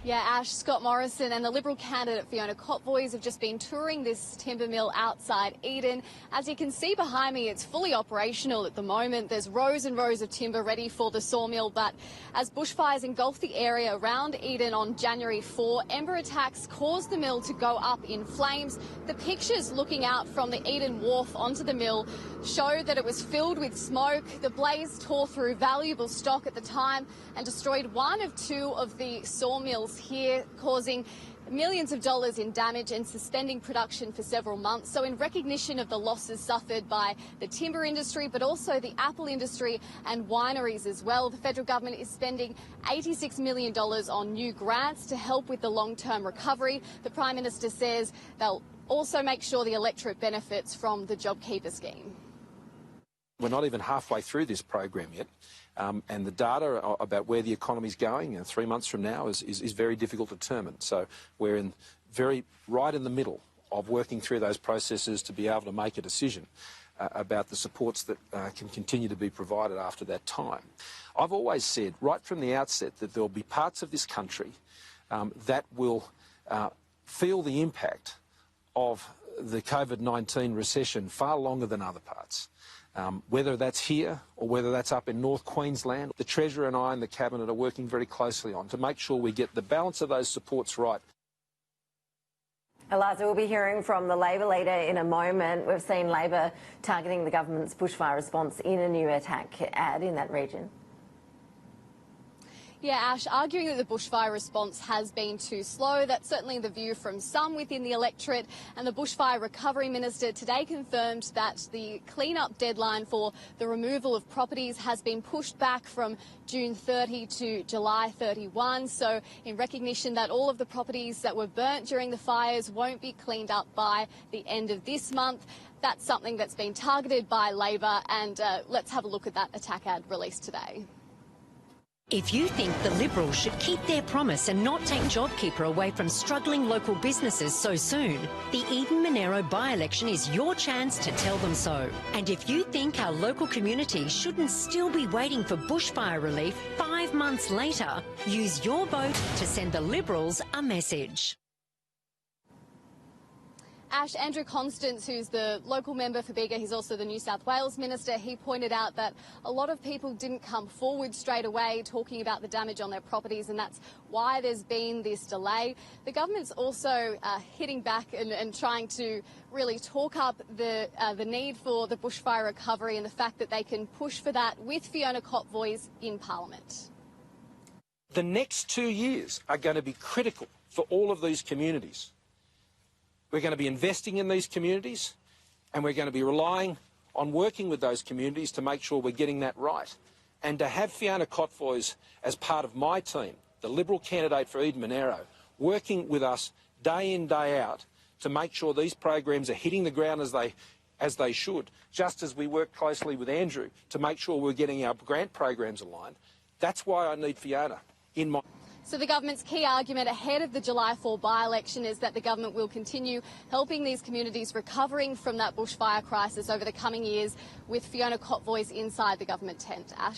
Yeah, Ash, Scott Morrison and the Liberal candidate Fiona Cotvoys have just been touring this timber mill outside Eden. As you can see behind me, it's fully operational at the moment. There's rows and rows of timber ready for the sawmill, but as bushfires engulfed the area around Eden on January 4, ember attacks caused the mill to go up in flames. The pictures looking out from the Eden wharf onto the mill show that it was filled with smoke. The blaze tore through valuable stock at the time and destroyed one of two of the sawmills here, causing millions of dollars in damage and suspending production for several months. So in recognition of the losses suffered by the timber industry, but also the apple industry and wineries as well, the federal government is spending $86 million on new grants to help with the long-term recovery. The Prime Minister says they'll also make sure the electorate benefits from the JobKeeper scheme. We're not even halfway through this program yet. And the data about where the economy is going 3 months from now is very difficult to determine. So we're right in the middle of working through those processes to be able to make a decision about the supports that can continue to be provided after that time. I've always said right from the outset that there will be parts of this country that will feel the impact of the COVID-19 recession far longer than other parts. Whether that's here or whether that's up in North Queensland, the Treasurer and I and the Cabinet are working very closely on to make sure we get the balance of those supports right. Eliza, we'll be hearing from the Labor leader in a moment. We've seen Labor targeting the government's bushfire response in a new attack ad in that region. Yeah, Ash, arguing that the bushfire response has been too slow. That's certainly the view from some within the electorate. And the Bushfire Recovery Minister today confirmed that the clean-up deadline for the removal of properties has been pushed back from June 30 to July 31. So in recognition that all of the properties that were burnt during the fires won't be cleaned up by the end of this month, that's something that's been targeted by Labor. And let's have a look at that attack ad released today. If you think the Liberals should keep their promise and not take JobKeeper away from struggling local businesses so soon, the Eden Monaro by-election is your chance to tell them so. And if you think our local community shouldn't still be waiting for bushfire relief 5 months later, use your vote to send the Liberals a message. Ash, Andrew Constance, who's the local member for Bega, he's also the New South Wales Minister, he pointed out that a lot of people didn't come forward straight away talking about the damage on their properties, and that's why there's been this delay. The government's also hitting back and trying to really talk up the need for the bushfire recovery and the fact that they can push for that with Fiona Cotvoys in Parliament. The next 2 years are going to be critical for all of these communities. We're going to be investing in these communities, and we're going to be relying on working with those communities to make sure we're getting that right. And to have Fiona Cotvoys as part of my team, the Liberal candidate for Eden Monaro, working with us day in, day out to make sure these programs are hitting the ground as they should, just as we work closely with Andrew to make sure we're getting our grant programs aligned, that's why I need Fiona in my... So the government's key argument ahead of the July 4 by-election is that the government will continue helping these communities recovering from that bushfire crisis over the coming years with Fiona Cotvoys inside the government tent. Ash.